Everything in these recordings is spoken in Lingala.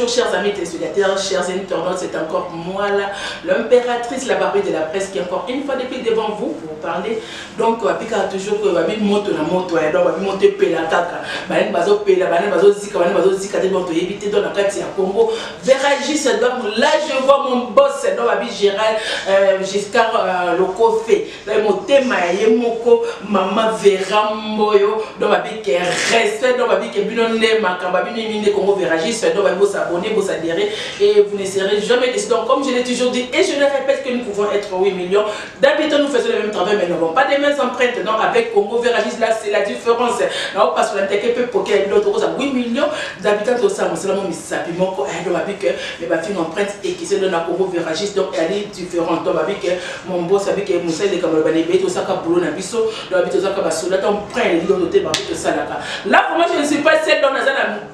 bonjour chers amis téléspectateurs, chers internautes, c'est encore moi là, l'impératrice, la Barbie de la presse qui est encore une fois depuis devant vous pour parler. Donc, Pika toujours que Babi moto na moto, donc Babi monte pela kaka, Banen bazo pela, Banen bazo zika, donc éviter dans la carte à Congo. Veragis, donc là je vois mon boss, donc Babi Gérald Giscard Lokofé, donc mon thème Yemoko, Maman Veramboyo, donc Babi qui reste, donc Babi qui binonne Makambabi Mine Congo Veragis, donc Babi vous s'abonner, vous adhérer et vous ne serez jamais déçus. Donc comme je l'ai toujours dit et je le répète que nous pouvons être 8 millions d'habitants, nous faisons le même travail mais nous n'avons pas des mêmes empreintes. Donc avec Congo Veragis là c'est la différence. Là parce que l'intérêt peut poker l'autre 8 millions d'habitants au sein, c'est vraiment misapi mon co donc avec que les bafines empreintes et qui se donne à Congo Veragis donc elle est différente. Donc avec mon boss avec Moussa de Kamalobane tout ça ka boulot na biso donc avec tout ça ka basola on prend les lions de thé avec tout ça là. Là pour moi je ne suis pas celle dans la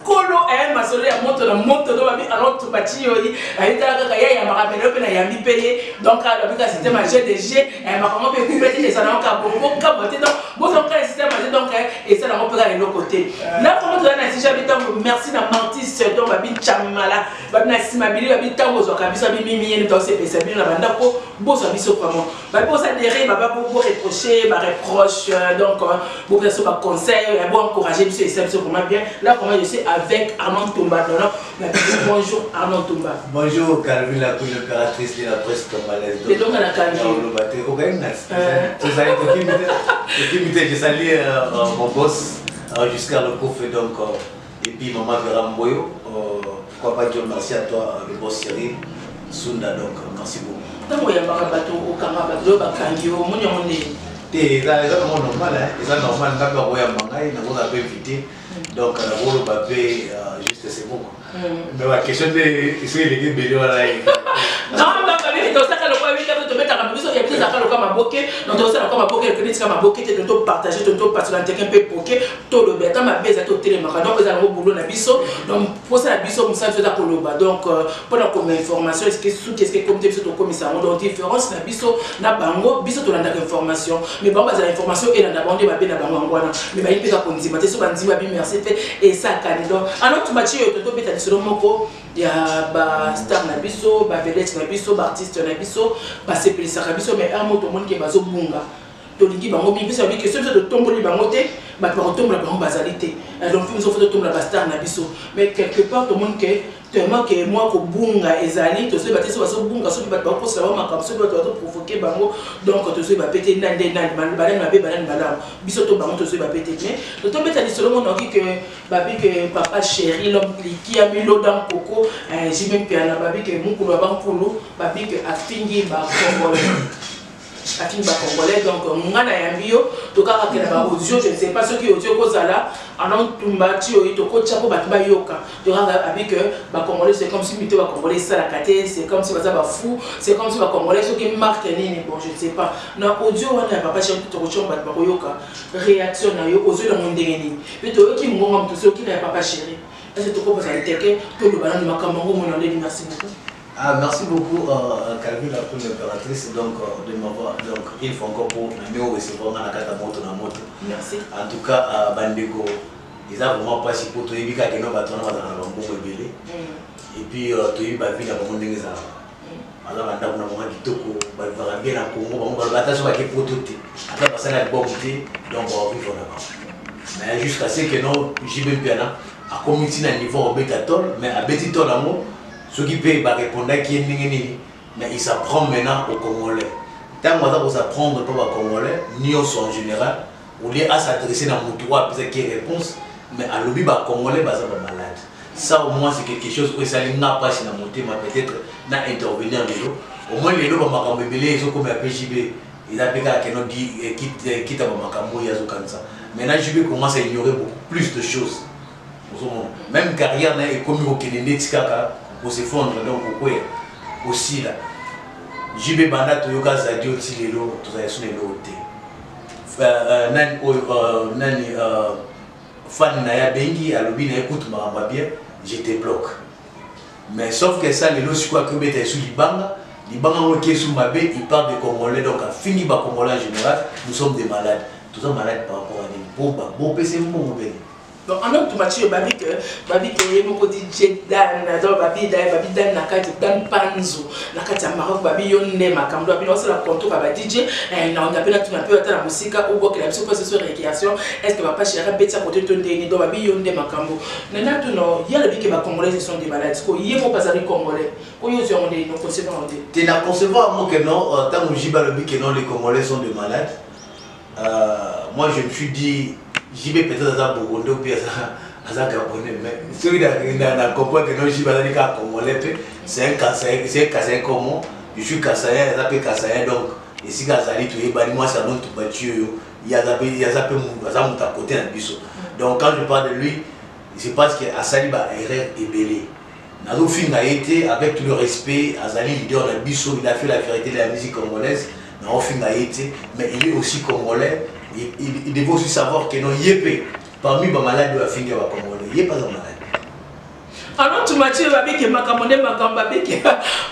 colo et ma soleil à monte donc avec alors tout bâti yoyi avec la ya marabelo pe na yambi payé donc avec le système GDG et ma comment peut couper et ça n'a aucun bon caboté donc bon ça crée système donc et ça n'a pas de l'autre côté. Là comment tu as dit j'habite merci na Mantis donc babi chamala babi na simabili babi tango zo kabisa bi mimi ni donc c'est bien la banda ko bo ça biso vraiment babi pour ça derrière baba pour reprocher ba reproche donc pour que ça soit conseil bon encourager biso et ça vraiment bien. Là comment je suis avec Armand Toumba donc bonjour Armand Toumba. Bonjour Calvin la l'impératrice de la presse congolaise. Et donc à la Calvin. Je salue mon boss jusqu'à le coffre donc et puis maman Vera Mboyo. Pourquoi pas dire merci à toi le boss Cyril Sunda donc merci beaucoup. Donc il y a un bateau au Karabato, Bakangio, Mounion. C'est normal, c'est normal, on a pas invité, donc on va juste c'est bon. Mais la question de est-ce qu'il est bien là? Non, non, ça quand le quoi tu mets ta caméra, il y a plus à comme aboquer, donc ça comme aboquer, le crédit comme aboquer, tu dois partager, tu dois passer dans quelqu'un peut poker, tout le bête, ma baisse à tout télémarque, donc vous allez au boulot na biso, donc pour ça la biso, ça c'est pour le bas, donc pendant comme information, est-ce que comme tu es sur ton commissaire, donc différence na biso, na bango, biso tu as l'information, mais bon, bah l'information et la bande, ma bien na bango angwana, mais bah il peut pas qu'on dise, mais sur bandi, ma bien merci fait et ça candidat, alors tu m'as dit, tu dois être sur le mot. Il y a ba star na biso, ba vedette na biso, ba artiste na biso, ba sepelisa na biso mais un mot tout le monde qui bazo bunga. To lingi bango bi biso bi que ce de tomboli bango te, ba to tombola bango bazalité. Donc film so photo tombola ba star na biso, mais quelque part tout le monde que tellement que moi ko bunga ezali to se ba te so bazo bunga so ba ko sa ba makam so ba to provoquer bango donc to se ba péter ndé balana na be balana balana. Biso to bango to se ba péter mais to to beta ni seulement on dit que babi que papa chéri l'homme qui a mis l'eau dans coco j'ai même piano babi que mon couloir ban polo babi que atingi ba congolais atingi ba congolais donc ngana yambio to ka ka na ba audio je ne sais pas ce qui audio ko zala anon tumbati o to ko chapo ba ba yoka to ka babi que ba congolais c'est comme si mito ba congolais ça la caté c'est comme si ba fou c'est comme si ba congolais ce qui marque nini bon je ne sais pas na audio wana papa chéri to ko chomba ba yoka réaction na yo audio na mondengeni puis to ki ngoma mto so ki na papa chéri. Est-ce que tu peux aller tout le ballon de Macamongo, mon ami, merci beaucoup. Ah, merci beaucoup, Calvin, la première impératrice, donc de m'avoir. Donc, il faut encore pour nous recevoir dans la carte à moto. Merci. En tout cas, Bandego, ils ont vraiment pas si pour toi, il y a des gens qui ont belé. Et puis, tu as vu la commande des gens. Alors, on a vraiment dit que on va bien à Congo, on va battre sur la pour tout. Après, ça a bon côté, donc on va vivre là-bas. Mais jusqu'à ce que nous, JB Piana, à comité à niveau au Bétatol, mais à Bétatol, ceux qui payent répondre qui est mais il s'apprend maintenant aux Congolais. Tant qu'on s'apprendre pas aux Congolais, ni aux en général, on est à s'adresser dans mon droit, parce qu'il y a réponse, mais à l'objet des Congolais, ils sont malades. Ça au moins c'est quelque chose où ça n'a pas si dans mon thème, peut-être n'a intervenir les lots. Au moins les lots, ils sont comme un PJB. Ils appellent quelqu'un qui dit quitte à Makambo, il y a ça. Maintenant, JB commence à ignorer beaucoup plus de choses. Même carrière est comme au Kennedy pour s'effondrer donc aussi là. JB Banda Toyoka Zadio Tilelo, tout ça sur les lots. Nani fan Naya Bengi à l'objet écoute ma bien, j'étais bloqué. Mais sauf que ça les lots je crois que bête sous l'Ibanga. Les Bangans qui sont ma baie, ils parlent de Congolais, donc à fini par Congolais en général, nous sommes des malades. Nous sommes malades par rapport à des beaux PC, bon, Donc, en autre match, babi que moko DJ Dan, donc babi Dan nakati Dan Panzo, nakati ya Maroc babi yonne makamdo babi on se la contour ba DJ na on appelle tout un peu la musique ou quoi que la musique sur récréation. Est-ce que va pas chercher betia côté ton déni donc babi yonne makambo. Nana tout non, il y a le bique ba congolais ce sont des malades. Ko yé mo passer congolais. Ko yo sur on des non concevoir on dit. Tu n'as concevoir moi que non tant que j'y le bique non les congolais sont des malades. Moi je me suis dit j'y vais peut-être à Burundais ou bien à Gabonais, mais celui qui a compris que non, j'y vais aller à Congolais, c'est un Kassaïen comment, je suis Kassaïen, il s'appelle Kassaïen, donc ici Kassali, tu es banni, moi c'est un autre battu, il y a un côté dans le biseau. Donc quand je parle de lui, c'est parce qu'Assali va errer et belé. Nazo Film a été, avec tout le respect, Azali leader dans le biseau, il a fait la vérité de la musique congolaise, Nazo Film a été, mais il est aussi congolais. Il devait aussi savoir que non, Yépé, parmi les malades de la fin de la Congolais, il n'est pas un malade. Alors, tu m'as dit que Makamone, Makambabi,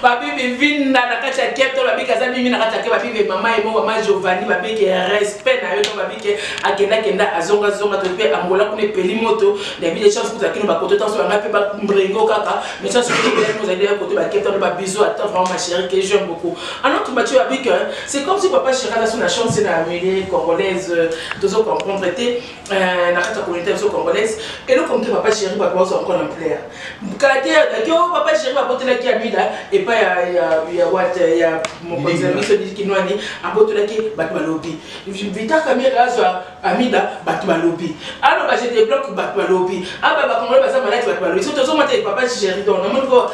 Babi, Vina, Nakacha, Keto, Babi, Kazami, Nakatake, Babi, Maman et Maman Giovanni, Babi, qui respect, Babi, qui a Kenda, Azonga, Zonga, Topé, Angola, pour les Pelimoto, des milliers de chances pour qui nous va côté, tant sur un peu Bringo, Kaka, mais ça, c'est que nous allons à côté, Keto, bisous, attends, vraiment, ma chérie, que j'aime beaucoup. Alors, tu m'as dit que c'est comme si Papa Chira a la chance, c'est la mêlée congolaise, de ce qu'on comprend, Nakata communauté congolaise, et là, comme Papa Chéri, Papa, encore un player. Caractère, papa chéri va porter la qui a mis là, et pas il y a mon ami qui nous a dit, à porter la qui Batmalobi. Vita caméra a mis là, Batmalobi. Alors, j'ai des blocs Batmalobi. Ah, bah, comment on va malade Batmalobi. Surtout, on m'a dit, papa chéri, donc, on a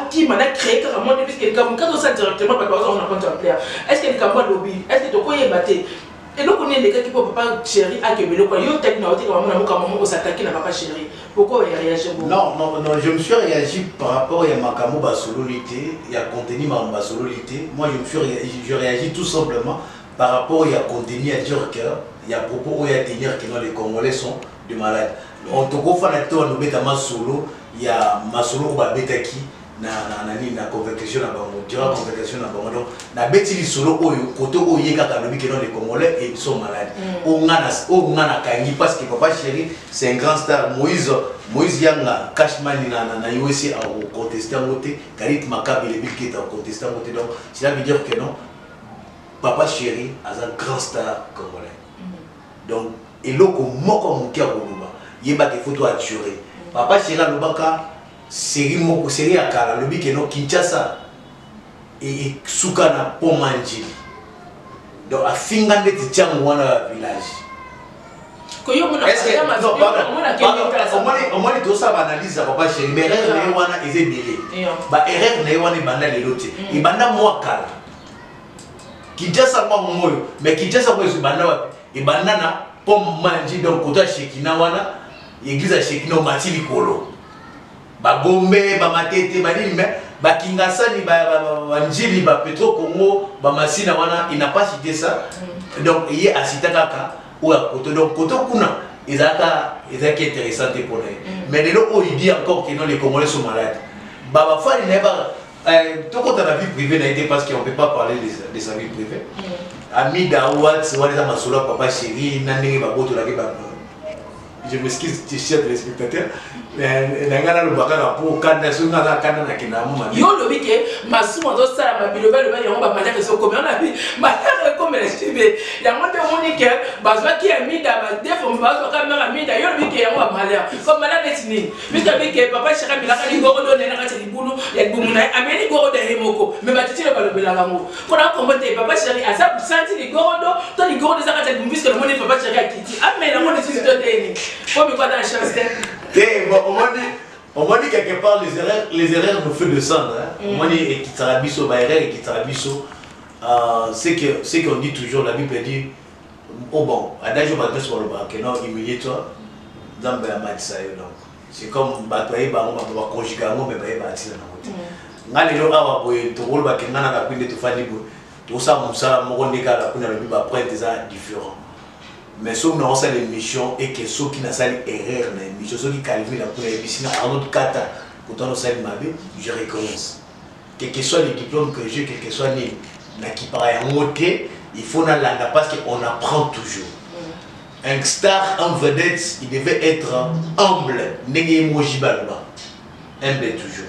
qui m'a créé carrément depuis qu'il y a quand on sent directement, on a compte un player. Est-ce qu'il y a un lobby? Est-ce que tu connais batté? Et donc, on est les gars qui peuvent papa chéri à Québec. Il y a une technologie qui s'attaquer à papa chéri. Pourquoi il réagit beaucoup? Non, je me suis réagi par rapport à Makamo Basololité, il y a contenu ma Basololité. Moi, je réagis tout simplement par rapport à contenu à dire qu'il y a propos à tenir que les Congolais sont des malades. On te confond à toi, nous mettons solo, il y a ma solo ou Betaki. Na convocation na bango dira convocation na bango donc na beti solo oyo koto oyo kaka lobi que non les Congolais et ils sont malades on ngana kangi parce que papa chéri c'est un grand star Moïse Yanga Cashman na USA a contesté en côté Karit Makabe les billes qui est en contesté en côté donc cela veut dire que non papa chéri a un grand star congolais donc et loko moko mukia koluba yeba que photo a tuer papa chéri lobaka série à Kala, le but que non Kinshasa et Soukana Pomanji. Donc à Fingan de Tiamouana village. Est-ce que non, on m'a dit tout ça analyse à papa chéri, mais erreur n'est pas délai. Bah erreur n'est pas banda les lotis. Il banda moi Kala. Kinshasa moi moi, mais Kinshasa moi je banda et banda na Pomanji donc kota Shekina wana, église à Shekina Matili Kolo. Bagombe, Bamatete, Badilme, Bakingasani, Banjili, Petro Congo, Bamasina, il n'a pas cité ça. Donc, il y a Asitakaka ou à Koto. Donc, Koto Kuna, ils ont intéressant pour nous. Mais de l'autre, il dit encore que les Congolais sont malades. Baba Fali n'est pas. Tout quand la vie privée n'a été parce qu'on ne peut pas parler de sa vie privée. Ami Daouat, c'est ma sola, papa chéri, Nani, Baboto, la vie. Je m'excuse, chers téléspectateurs. Mais le bakara pour Kanda Sunga la Kanda na Kinamuma. Yo le week-end, ma souma doit ça, ma biloba, le bain, on va manger ce comme on a vu. Ma mère comme elle est suivie. Il y a moins de monique, Bazwa qui a mis dans ma défaut, Bazwa qui a mis d'ailleurs, le week-end, on va malheur. Comme malade est né. Mais le week-end, papa Chira, il a dit Goro, il a dit Boulou, il y a Boumuna, Amélie Goro de Hemoko. Mais ma titi, le Belamo. Quand on a commenté, papa Chiri, à ça, senti les Goro, toi, les Goro de Zakata, puisque le monde est papa Chiri à Kiti. Ah, mais la monde est sur le tennis. Faut me voir dans la chance. On m'a dit quelque part les erreurs nous font descendre. On m'a dit Kitarabiso, erreur et Kitarabiso. C'est qu'on dit toujours, la Bible dit, oh bon, adagio m'adresse pour le bas, que non, humilie-toi, dans le matsaï. C'est comme Batoye, on va conjuguer un mot, mais on va attirer la route. Ngalelo awa boye to rôle ba kengana na kwinde to fani bo to sa musa mo ndeka la kuna le ba prendre des différents. Mais si on a l'émission et que ceux qui n'ont pas l'erreur, ceux qui calment la première émission, en autre cas, quand on a je recommence. Quel que soit les diplômes que j'ai, quel que soit les qui paraît en moté, il faut la langue parce qu'on apprend toujours. un star en vedette, il devait être humble. Humble toujours.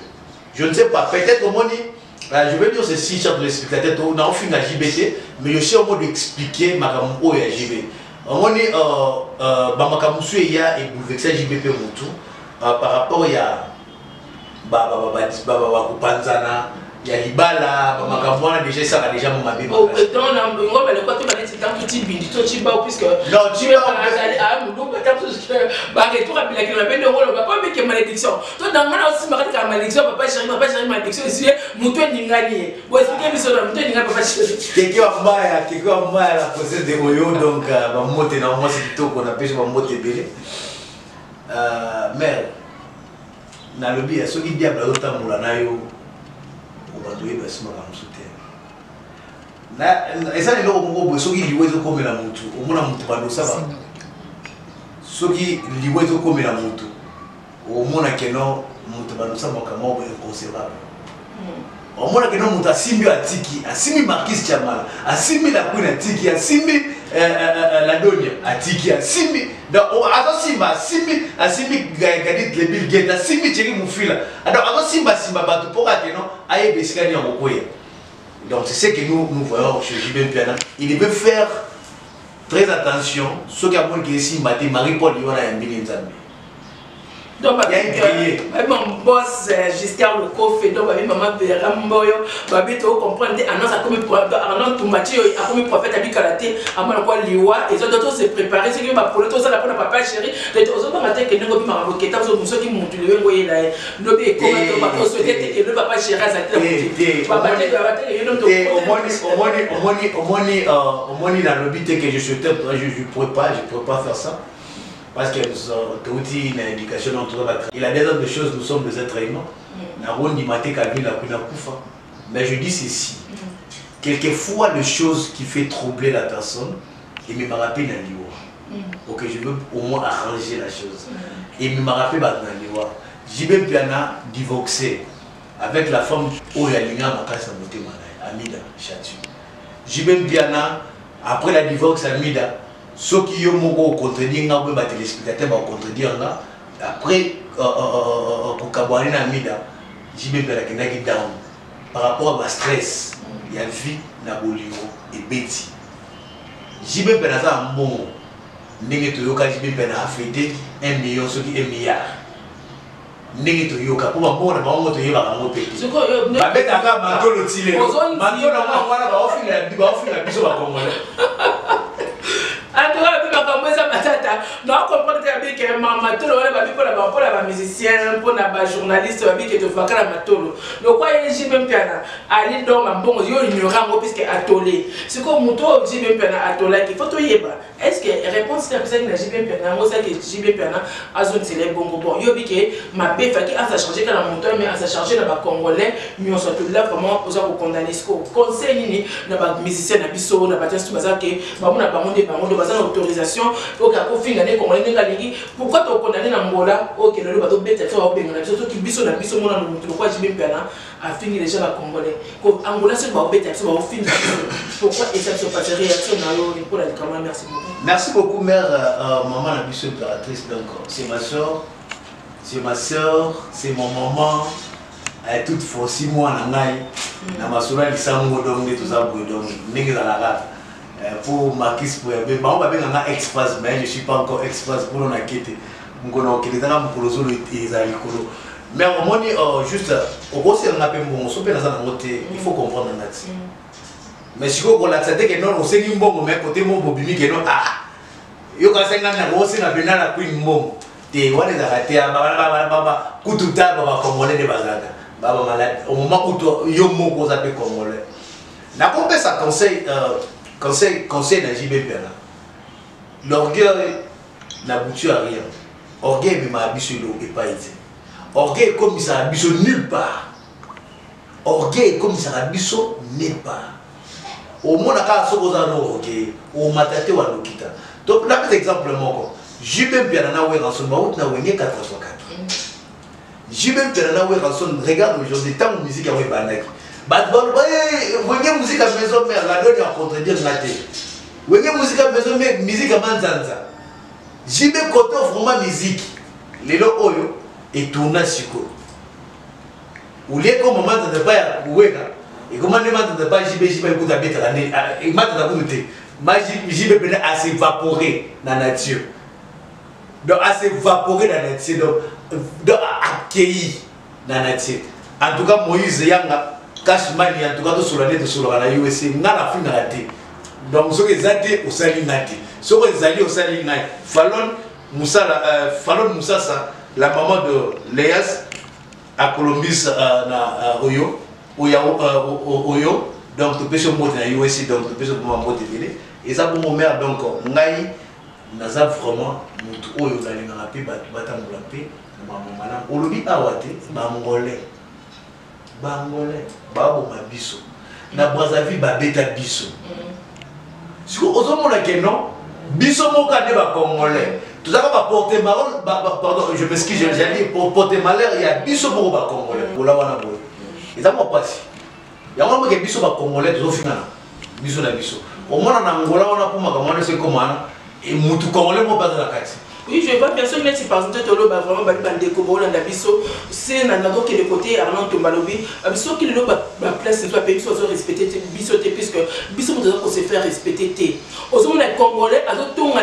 Je ne sais pas, peut-être au moins, je vais dire ceci, chers téléspectateurs, on a fini à JBT, mais je sais au moins d'expliquer ma caméra et à JB. Au moins, ma caméra et bouleversé JBP Moutou par rapport à Panzana. Il y a Libala, Makamwana, déjà ça va déjà mon mabé. Oh, dans le côté de l'état petit bindi, tout petit bas, puisque non, tu vas à Moulou, retour à Pilac, on a bien le rôle, papa, mais qui est malédiction. Toi, dans mon aussi, ma malédiction, papa, chérie, malédiction, ici, Moutou Ningani. Vous expliquez, mais sur la Moutou Ningani, papa, chérie. Quelqu'un m'a la procès de Oyo, donc, ma motte, normalement, c'est plutôt qu'on appelle ma motte belé. Mère, dans le biais, ceux qui diable à l'autre moulanayo. On va trouver des semaines à me soutenir. Et ça, ceux qui liouent comme la moto, au moins la moto, ça va. Ceux qui liouent comme la moto, au moins la kenon, moto, ça va comme inconcevable. Au moins la kenon, moto, a simbi à tiki, a simbi Marquis Chamala, a simbi la Queen à tiki, a simbi la Donia à tiki, a simbi. Donc, à simbi Gadit le Bill Gates, à simbi Thierry Moufila. Alors, à simba Batou pour que non, aïe, Bessicani en Mokoye. Donc, c'est ce que nous voyons chez JB Piana. Il veut faire très attention, ceux qui ont dit ici, Marie-Paul, il y a un million d'amis. Donc, mon boss, Giscard le coffre, donc, maman Ramboyo, tu comprends, annonce à comme prophète à Bikalate, à mon quoi Liwa, et les autres se préparer, c'est que ma pour tout ça, la papa chérie, les autres matin que nous avons remarqué, tant que ceux qui montent le voyer là, nous avons souhaité que le papa chérie a été au moins, il a l'obité que je ne pourrais pas faire ça. Parce que nous avons une indication entre il a des autres choses, nous sommes des êtres humains. Mais je dis ceci. Quelquefois, les choses qui font troubler la personne, il me rappelle un liwa. Ok, je veux au moins arranger la chose. Il me rappelle un liwa. JB Piana divorcé avec la femme où il y a l'union à ma casa Amida Chatu. JB Piana, après la divorce Amida, ceux qui ont contredit les téléspectateurs vont contredire après pour Kabouane Amida, JB Piana qui down par rapport à stress, il y a vie Nabolio et Betty. JB Piana a un bon n'est-ce pas JB Piana a fêté 1 million, ce qui est milliard. N'est-ce pas pour un bon moment de yéba à mon pays. Ce qu'on a fait à Manto le Tile. Manto n'a pas offert la biseau à Congolais. Non, comprendre que maman, tout le monde pour la musicien, pour la journaliste, qui te fait la matolo. Le quoi est même piana, aller dans un bon yeux ignorant puisque atolé. C'est comme mon tour, j'ai même piana atolé qu'il faut tout y avoir. Est-ce que réponse c'est que j'ai même piana, moi c'est que j'ai même piana, à zone c'est les bons bon. Yo bique ma bête fait à changer quand la montagne mais à changer dans le Congolais, mais on se trouve là vraiment pour ça pour condamner ce qu'on conseille ni dans la musicien na biso na battre tout ça que ba mon a ba mon de bazan autorisation au cas où finir Congolais n'engaligi pourquoi tu condamner na Angola OK le bateau bête fait au benga surtout qui biso na biso mon na le quoi j'ai même piana a fini les gens Congolais comme Angola c'est ba bête c'est ba finir pourquoi et ça se passe réaction na yo pour la caméra merci beaucoup. Merci beaucoup mère maman la biso opératrice donc c'est ma soeur, c'est mon maman. Elle est toute fausse, 6 mois en Angaï. Na masura lisango donc tout ça donc n'est la rate. Pour Marquis pour on va bien en express mais je suis pas encore express pour on a quitté. On connaît que les gens pour le solo ils arrivent colo. Mais au moins juste au gros c'est on appelle bon on peut dans un côté il faut comprendre nati. Mais si on la tête que non on sait qu'il bon mais côté mon bobimi que non ah. Yo ka senga na go c'est na bena la queen mom. Te wana za katea baba kututa baba Congolais de bazanga. Baba malade au moment où yo moko za pe Congolais. Na pompe ça conseil na JB Piana. L'orgueil n'aboutit à rien. Orgueil mais ma biso et pas été. Orgueil comme ça abisso nulle part. Orgueil comme ça abisso nulle part. Au moins na ka so za no orgueil, au matate wa lokita. Donc là par exemple moko JB Piana na we ranson ba out na wenge 464. JB Piana na we ranson regarde aujourd'hui tant de musique à we banaki. But wenge musique à maison mère la donne à contredire na té. Wenge musique à maison mère musique à manzanza. JB côté vraiment musique lelo oyo et tourna siko ou les comme moment de pas ouega et comment ne m'a pas JB écoute avec l'année et m'a ta goûter JB peut à s'évaporer dans la nature donc à s'évaporer dans la nature donc accueillir dans la nature en tout cas Moïse Yanga Kashmani en tout cas sur la net sur la USA n'a la fin raté donc ce que zati au sali ngati ce que zali au sali ngati Fallon Moussa ça la maman de Léas à Columbus na Oyo donc tu peux se monter na USA donc tu peux se monter télé et ça pour mon mère donc ngai naza vraiment mutu oyo galinga ngapi batambola pe maman malam olobi awate bangolais babo mabiso na Brazzaville babeta biso si vous avez que non biso moka de ba congolais tout ça va porter malheur pardon je m'excuse j'ai dit pour porter malheur il y a biso pour ba congolais pour la wana boy et ça va passer il y a vraiment que biso ba congolais tout final biso na biso au moins na Angola on a pour makamana c'est comment et mutu congolais mo pas dans la carte. Oui, je vois personne qui par exemple vraiment c'est le côté Arnaud Tombalobi, qui la place soit pays soit respecté bisoté puisque biso pour se faire respecter. Aux hommes congolais, à d'autres on a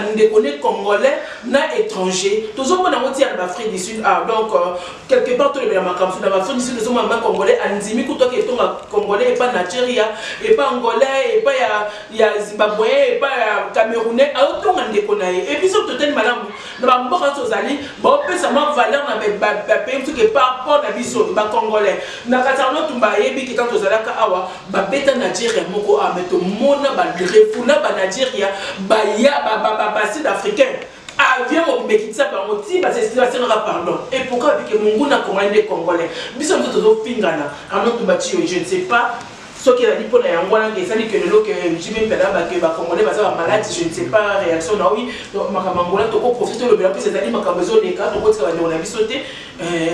congolais na étranger. Tous hommes on a monté en Afrique du Sud. Donc quelque part tout le monde dans l'Afrique du Sud les hommes congolais anzimi que toi qui est congolais et pas Nigeria et pas angolais et pas il y a zimbabwéen et pas camerounais. À d'autres on a déconné. Et puis sur tout malade. Dans le monde ozali bon pesama valeur na ba pays que par rapport na biso ba congolais na katano tumba yebi ki quand ozala ka awa ba beta Nigeria moko a meto mona ba refuna ba Nigeria ba ya ba sud africain avion au Bekitsa par moti ba c'est pardon et pourquoi avec que mungu na commandé congolais biso mto tozo pingana ano tumba ti je ne sais pas ce qui a dit pour les Angola, que Jimmy Pelaba, que les Congolais sont malades, je ne sais pas, réaction, oui, Macamangola, tu peux profiter de l'obéla, puis c'est-à-dire que besoin des cas, tu peux on a vu sauter,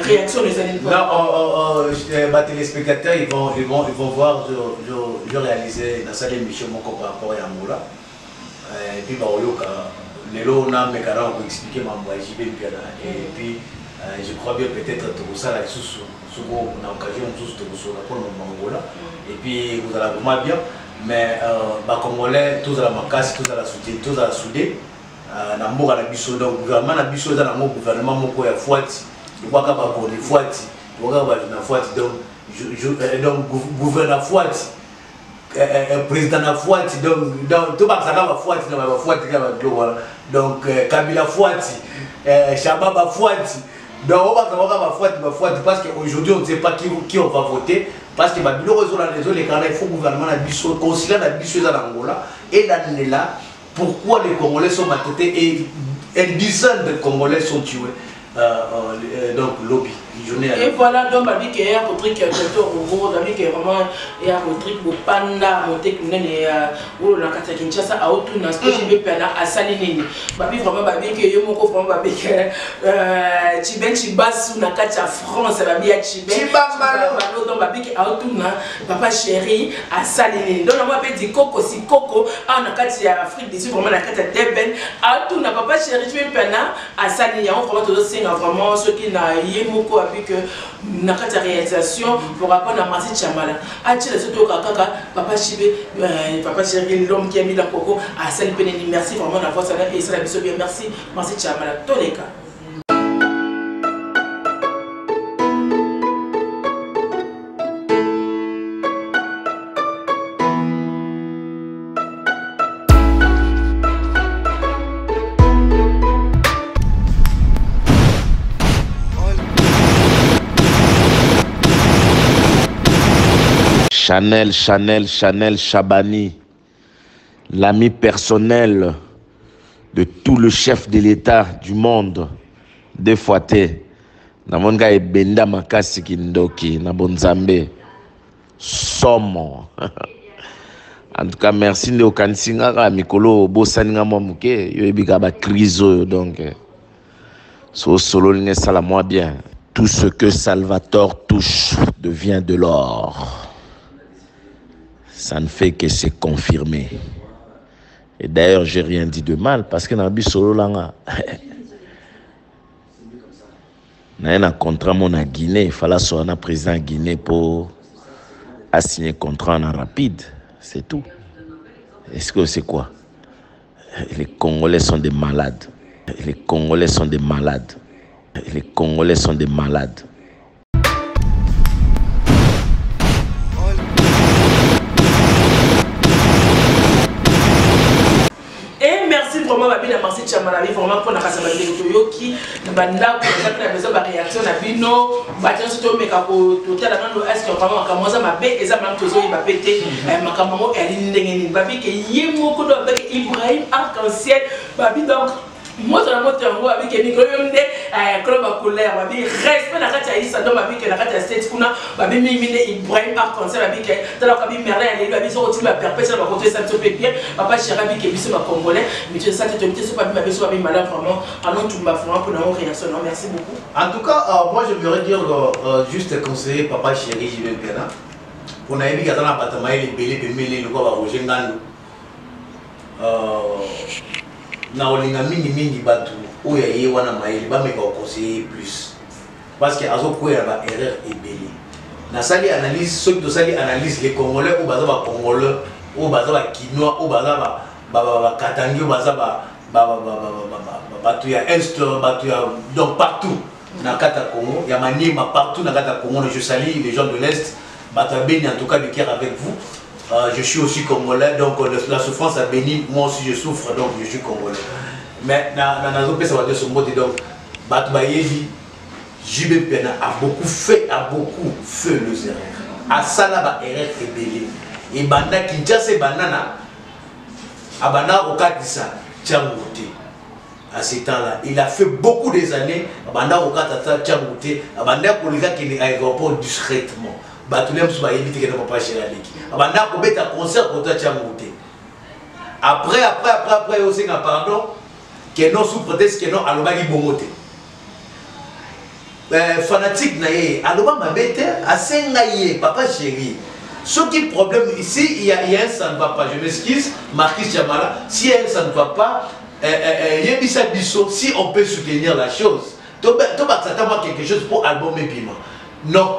réaction des animaux. Non, les téléspectateurs, ils vont voir, je réalisais dans cette émission mon par rapport à Angola, et puis, les lots, on a mes canaux pour expliquer ma JB Pelaba, et puis, je crois bien peut-être tout ça, là, souvent, on a occasion tous de vous pour le Angola. Et puis vous allez vraiment bien, mais les Congolais, tous à la macasse, tous à la soudée, tous à la soudée, na mboka na biso donc gouvernement na biso dans le gouvernement moko ya Fouati, il voit qu'à pas connaître Fouati, il voit qu'à na Fouati donc gouverneur Fouati, président na Fouati donc tout ça va Fouati na va Fouati voilà donc Kabila Fouati, Shababa Fouati. Donc on va Fouati parce qu'aujourd'hui on ne sait pas qui on va voter. Parce que les Canadiens, il faut que le gouvernement considère la biche à l'Angola et l'année là, pourquoi les Congolais sont maltraités et une dizaine de Congolais sont tués. Donc lobby. Et voilà donc ma vie qui est à Rodrigue qui est vraiment et à Rodrigue au panda monter que nene ou la carte Kinshasa à autour dans ce que je vais perdre à Salinini. Ma vie vraiment ma vie qui est mon coffre ma vie que Chiben Chibas ou la carte à France ma vie à Chiben donc ma vie qui est à autour dans papa chéri à Salinini. Donc moi petit coco si coco en la carte à Afrique du Sud vraiment la carte d'Eben à autour dans papa chéri tu vais perdre à Salinini on vraiment tous c'est vraiment ceux qui n'a yemoko avec na kata réalisation pour rapport à Marcy Chamala a tiré surtout kaka papa Chibé papa chéri l'homme qui a mis la coco à Salle Peneni merci vraiment d'avoir ça et ça la biso bien merci Marcy Chamala tous les cas. Chanel Chabani, l'ami personnel de tout le chef de l'État du monde, deux fois té. Na monga e benda makasi kindoki na bonzambe somo. En tout cas merci de okansinga ka mikolo bosaninga momuke yo ebika ba criso donc so solo ne sala moi bien. Tout ce que Salvatore touche devient de l'or. Ça ne fait que se confirmer. Et d'ailleurs, j'ai rien dit de mal parce que dans le solo langa. Dans un contrat mon à Guinée, il fallait soit un président Guinée pour signer un contrat en rapide, c'est tout. Est-ce que c'est quoi? Les Congolais sont des malades. Les Congolais sont des malades. Les Congolais sont des malades. Et merci vraiment Babi na merci Chamalabi vraiment pour na kasama de Toyoki na banda pour la besoin de réaction na bino batien surtout meka ko total na est-ce que vraiment kamoza mabe eza même tozo yi bapete makamamo eli ndengeni Babi ke yemo ko do avec Ibrahim Arc-en-Ciel Babi donc moi dans la moto yango avec micro yonde club à couleur Babi respect na kati ya isa donc Babi ke na kati ya state kuna Babi mimine Ibrahim Arc-en-Ciel Babi ke tala Babi merlin ali Babi so otili ba perpétuer ba côté ça te fait bien papa Chirabi ke biso ba congolais mais tu sais ça te so Babi Babi so Babi malade vraiment allons tout ba vraiment pour nos réactions merci beaucoup. En tout cas moi je voudrais dire juste conseiller papa chéri Jibé Pena pour na yebi katana batama ile belé pemele le ko ba Roger Ngando na olinga mingi batu oya ye wana maili ba meka conseiller plus parce que azo ko ya ba erreur ebeli na sali analyse ceux qui sali analyse les congolais ou baza ba congolais ou baza ba kinois ou baza ba katangi ou baza ba batu ya est batu ya donc partout na kata Congo ya maniema partout na kata Congo je salue les gens de l'est batu beni en tout cas de cœur avec vous. Je suis aussi congolais, donc la souffrance a béni, moi aussi je souffre, donc je suis congolais. Mais dans ça va dire ce mot, donc, Batbayevi, Jibé Pena a beaucoup fait les erreurs. A Salaba erreur ébélée. Et Banda Kinshasa Banana, à Banda Okatissa, Tchangouté. À ce temps-là, il a fait beaucoup des années, à Banda Okatata Tchangouté, à Banda Kolika qui est à l'aéroport discrètement. Batulem sous ma éviter que ne pas chez la ligue. Abanda ko beta concert pour toi Tchangouté. Après aussi un pardon que non sous prétexte que non alobaki bongote. Fanatique naie aloba mabete asengaye papa chéri. Ce qui est problème ici il y a un ça ne va pas. Je m'excuse Marquis Chamala si ça ne va pas yebisa biso si on peut soutenir la chose. Toba s'attend quelque chose pour album et piment. Non,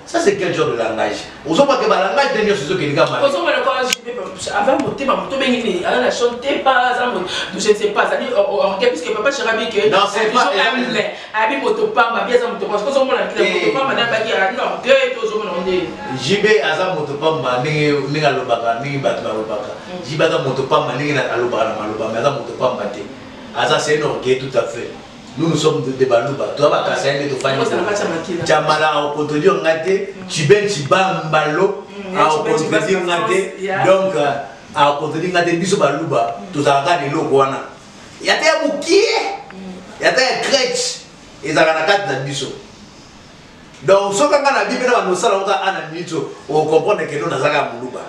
ça c'est quel genre de langage? On ne sait pas que le langage de Dieu c'est ce que les gars m'ont dit. Avant monter ma moto, elle a chanté pas, je ne sais pas, ça dit, puisque papa Chirabi que non, c'est pas Abi moto pas, ma bien ça moto pas, parce que on a moto pas, madame Baki a non, que tout le monde JB Azam moto pas, ma ninga lobaka, ninga batma lobaka. JB Azam moto pas, ma ninga alobaka, mais Azam moto pas maté. Azam c'est un orgueil tout à fait. Nous sommes des balouba. Toi, tu as fait des familles. Jamala, au contredire, tu ben Bambalo, au contredire, donc, au contredire, biso balouba, tu as regardé l'Oguana. Il y a des bouquets, il y a des crèches, et ça a la biso. Donc, ce qu'on a dit, nous sommes en minute, on comprend que nous avons Louba.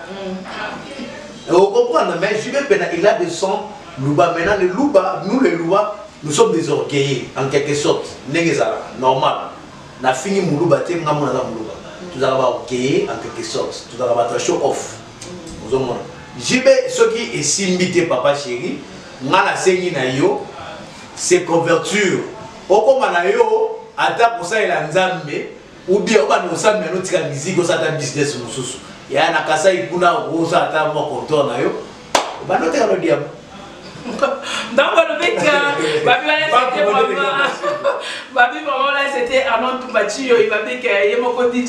On comprend, mais je vais il a des sons, Louba. Maintenant, les Louba, nous les Louba. Nous sommes des orgueillés, en quelque sorte. Normal. Na fini Moulouba, tu as orgueillé en quelque sorte. Tu as show off. Jibe, ce qui est simbité, papa chéri, c'est convertir. Au yo, attaque pour ça, il a nzambe, ou bien on va nous amener notre musique, ça a business. Il y a un akasa, il y a un rosa, il y a un contour. On va noter le diable. Donc le mec, Babi vraiment là c'était Armand Toubachi, il m'a dit que il m'a dit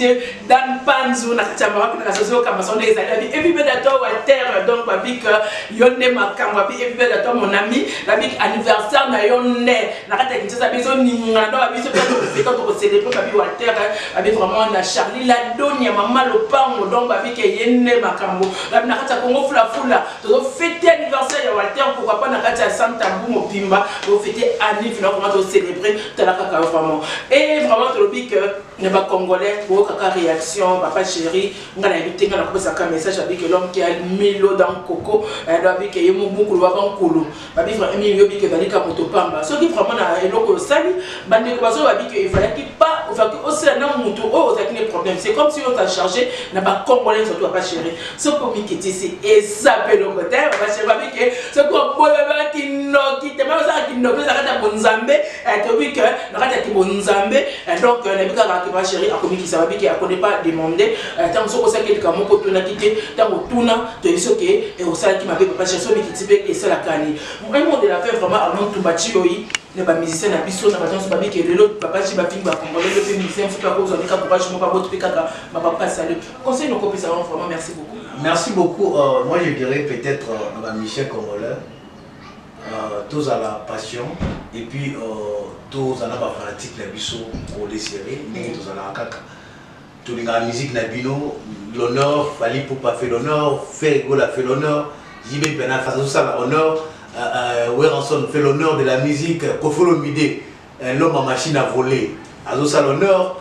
Dan Panzou na kachama na kasozo kama sonde ezali et puis bedato Walter donc Babi que yonne makamba et puis bedato mon ami la big anniversaire na yonne na kata kinchasa biso ninga ndo biso peut to célébrer Babi Walter Babi vraiment na Charlie la donia mama lopango donc Babi que yenne makambo la na kata Congo fula to fêter anniversaire ya Walter pourquoi pas na kata Santa Mbumo Pimba pour fêter anniversaire comment to célébrer talaka vraiment et vraiment to le big ne pas congolais pour kaka réaction papa chéri ngana éviter ngana ko ça message avec l'homme qui a mis l'eau dans coco avec yemo beaucoup va ban kolo ba bi vraiment yo bi que bali ka moto pamba ce qui vraiment na eloko sali bande ko bazo ba bi que il fallait qu'il pas enfin que aussi na moto oh ça qui problème c'est comme si on t'a chargé n'a pas congolais surtout papa chéri ce pour mi qui c'est et ça peut le côté papa chéri ba bi que ce ko bola qui no qui te ma ça qui no ça ka bonzambe to bi que na ka ki bonzambe donc na bi ka pas chéri a commis qui ça va bien qui a connaît pas demandé tant que ça que comme ko tuna quitté tant que tuna to biso que et au ça qui m'a pas chéri so qui type et ça la cani un monde de la fait vraiment avant tout bâti oui ne pas musicien na biso na batance pas bien que l'autre papa ci va fin va congolais le musicien faut pas cause on est capable pas moi pas votre kaka ma papa salut conseil nos copains ça vraiment merci beaucoup. Merci beaucoup. Moi je dirais peut-être Michel congolais tous à la passion et puis tous à la fanatique la biso pour les séries mais tous à la kaka tous la musique na bino l'honneur fallait pour pas faire l'honneur faire go la fait l'honneur JB Bena face ça l'honneur Weranson fait l'honneur de la musique Kofolo Mide l'homme en machine à voler azo ça l'honneur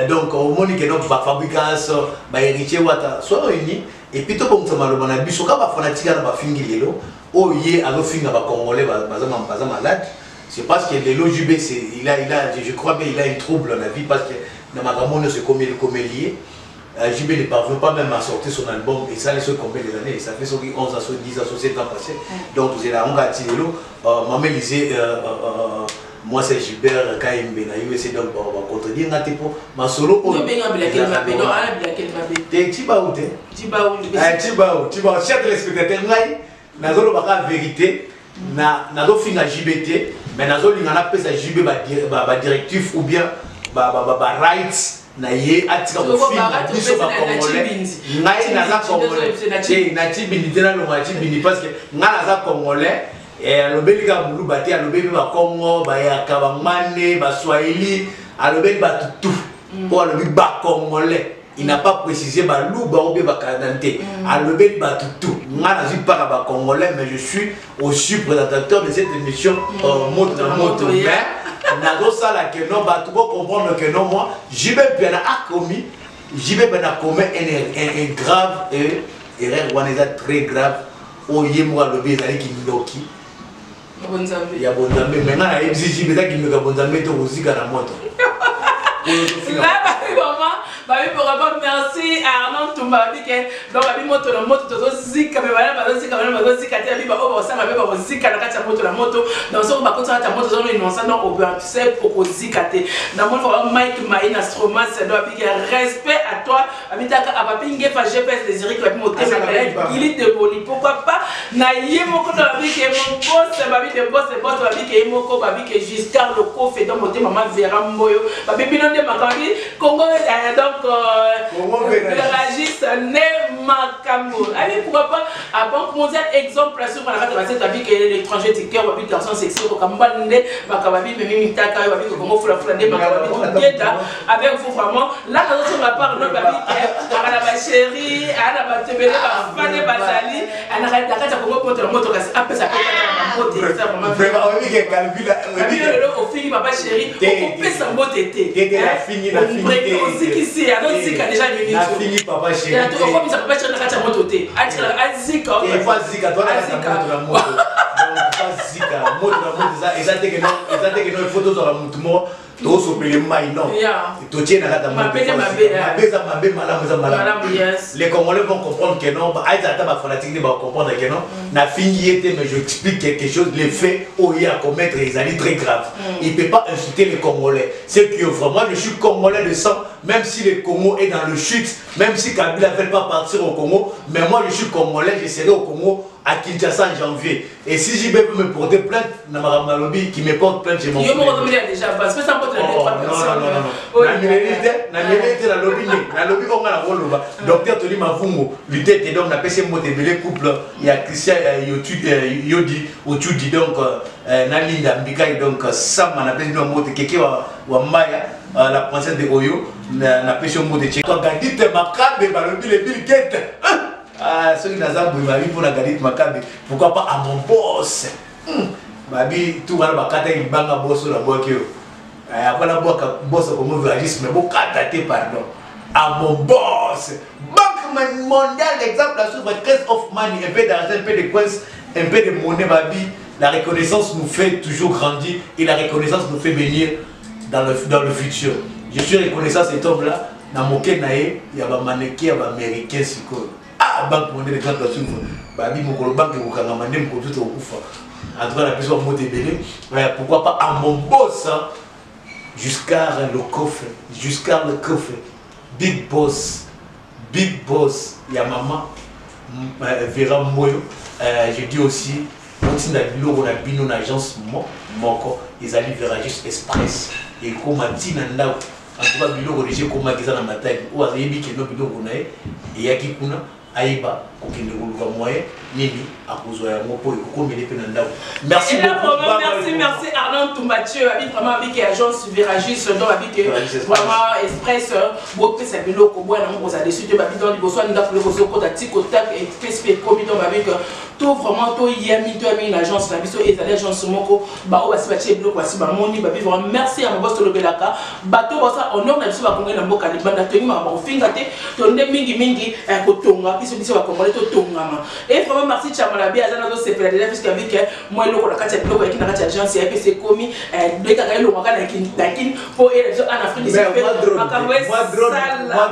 donc au monde que donc ba fabrication ba héritier wata soit réunis et puis tout comme ça malo na biso ka ba fanatique na ba fingilelo oh yé azo finga ba congolais baza malade. C'est parce que le JB, il a, je crois bien, il a un trouble dans la vie parce que dans ma grand-mère, c'est comme lié. JB ne parvient pas même à sortir son album et ça, les combien des années, ça fait 11 à 10 à 7 ans passés. Donc, c'est là, on va tirer l'eau. Maman disait, moi c'est Gilbert Kaimbe, c'est donc on va contredire un type. Ma solo, on va chers téléspectateurs, nazolo baka vérité nazo finga JBT mais nazo lingana pesa JB ba directif ou bien ba rights na ye atika ko finga biso ba congolais ngai naza congolais na tibindi tena lo ma tibindi parce que nga naza congolais et lobeli ka mulu baté lobeli ba Congo ba ya kabamane ba Swahili lobeli ba tutu pour lobeli ba congolais. Il n'a pas précisé Balouba ou bien Bakadante. À l'obéi Batoutou. Moi, je ne suis pas un Congolais, mais je suis aussi présentateur de cette émission Moto. Mais, Nago Sala que non, tu peux comprendre que non, moi, j'y vais bien à commis, un grave erreur, on très grave. Au Yémoa, le bézali qui nous loki. Il y a Bonzambe. Maintenant, il y a des gens qui nous ont Bonzambe aussi dans la moto. Babi pour rapport merci à Arnaud Toumba donc babi moto na moto tozo zika me bana bazo zika te babi ba oba ça babi ba zika na kati ya moto na moto donc so ba kontra ta moto zo no inonsa non oba tu sais pour zika te na mo faut Mike Maina Stroma c'est doit bi respect à toi babi ta ka babi ngefa GPS des Eric babi moto il est de boni pourquoi pas na yemo ko babi ke mon boss babi de boss babi ke yemo ko babi ke Giscard le coffre donc moto maman Vera Mboyo babi binonde makandi Congo donc réagissent Makambo. Allez, pourquoi pas à Banque mondiale, exemple, sur la rate de la vie que l'étranger ticket ou la garçon sexy au Kambande, Makababi, Mimi Taka, Comment faut la flander, Makababi, avec vous vraiment. Là, on va parler de Babi, à la chérie, à la Batebele, à la Fane Bazali, à la Rate de Congo contre la moto, après ça peut être un mot, c'est vraiment vraiment. Au fini, papa chérie, on peut s'en botter. La fini, la fini. Alors, Zika déjà venu. La fini, papa chéri. Comme ça, papa chéri n'a pas moto. Zika. Il faut Zika, toi, la moto. Donc, Zika, moto, exactement que nos photos dans la moto. Tous au pays non. Tu tiens à la moto. Les Congolais vont comprendre que non. Ma fanatique va comprendre que non. La fini était, mais je explique quelque chose. Les faits, où il y a à commettre, ils allaient très grave. Il ne peut pas insulter les Congolais. C'est que vraiment, je suis Congolais de sang. Même si le Congo est dans le chute, même si Kabila ne veut pas partir au Congo, mais moi je suis Congolais, je serai au Congo à Kinshasa en janvier. Et si j'y vais me porter plainte, Malobi qui me porte plainte, je m'en fous. Déjà, parce que ça peut être trois personnes. La lobby, on a la rôle. Docteur Tony Mavungo, lutter et donc on a passé un mot de belé couple. Il y a Christian Yodi, Otudi, donc Nalinda Mbika, donc Sam, on a passé un mot de Keke Wambaya, la princesse de Oyo. Na pêche au mot de Tchèque. Quand Gadit Makabe, Balobi, les Bill Gates. Ah, ceux qui n'ont pas vu pour la Gadit Makabe, pourquoi pas à mon boss? Babi, tout le monde va il banga boss sur la boîte. Après la boss comme viragiste, mais beaucoup attaqué, pardon. À mon boss. Banque mondiale, exemple, la souveraine of money, un peu d'argent, un peu de coins, un peu de monnaie, baby. La reconnaissance nous fait toujours grandir et la reconnaissance nous fait venir dans le futur. Je suis reconnaissant cet homme-là. Dans mon cas, il y a un mannequin, il y a un américain, ah, banque mondiale, exemple, la souveraine. Baby, mon banque, mon canamandé, mon tout au coup. En tout cas, la personne mot débélé. Pourquoi pas à mon boss, hein? Jusqu'à le coffre, Big Boss, il y a maman, Vera Moyo, je dis aussi, on a une agence, ils allaient vers juste Express, et comme a dit, en tout cas, bilo j'ai comme ils ont ma taille, ou à Yébi qui est bilo qu'on a, et il y a qui kuna, Aïba, qui ne roule pas moyen, Nini, à cause de mon pot, et comme il est pénal. Merci beaucoup. Merci Arnaud Toumathieu, vraiment avec l'agence Viragis, donc avec vraiment Express, beaucoup de bilo qu'on boit, on a décidé de dans le besoin de la proposition pour la tic-tac et PSP commis donc avec tout vraiment tout yami, tout ami l'agence, la biso et l'agence Moko, bah on va se battre bloc, voici ma moni, bah vraiment merci à mon boss de Belaka, bateau ça honneur même si va congrès dans Mboka de banda tenir ma fingate, tourner mingi kotonga, puis ce va congrès to tongama. Et vraiment merci Chamalabi azana do sepela déjà puisque avec moi le ko la katia bloc avec na katia agence et PSP commis de ka le ngaka na kin pour et en Afrique du Sud. Moi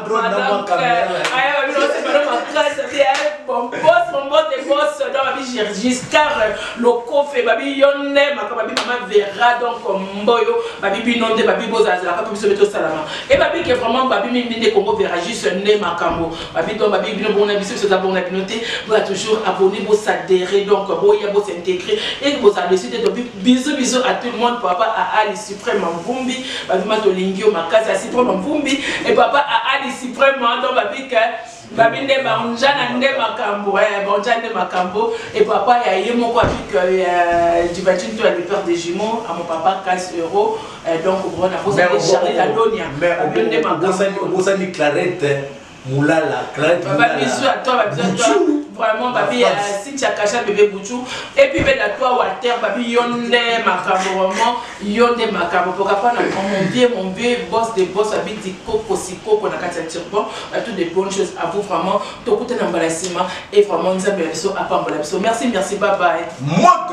drone dans ma caméra. Ah non c'est pas ma classe c'est bon boss de boss dans ma vie Giscard le coffre babi yonne ma maman verra donc mboyo babi non de babi boza la pas se mettre salama et babi que vraiment babi mimi de Congo verra juste né makambo babi donc babi bien bon habitude c'est d'abord noté vous toujours abonner vous s'adhérer donc boya vous s'intégrer et vous avez décidé de bisous à tout le monde papa à Ali Suprême Mvumbi babi matolingio makasa Suprême Mvumbi et papa à Ali Suprême donc babi que babi nde banjana nde makambo banjana nde makambo et papa ya yemo quoi avec du bâtiment toi le père des jumeaux à mon papa 15 €. Donc on a posé Charlie la donia babi nde makambo vous avez Clarette Moulala Clarette papa bisous à toi vraiment babi si tu as caché bébé Bouchou et puis ben la toi Walter babi yonde makambo vraiment yonde makambo pourquoi pas mon vieux boss des boss babi dit coco si coco na katia turban toutes des bonnes choses à vous vraiment to côté na mbalasima et vraiment nous avons à part merci bye bye. Moi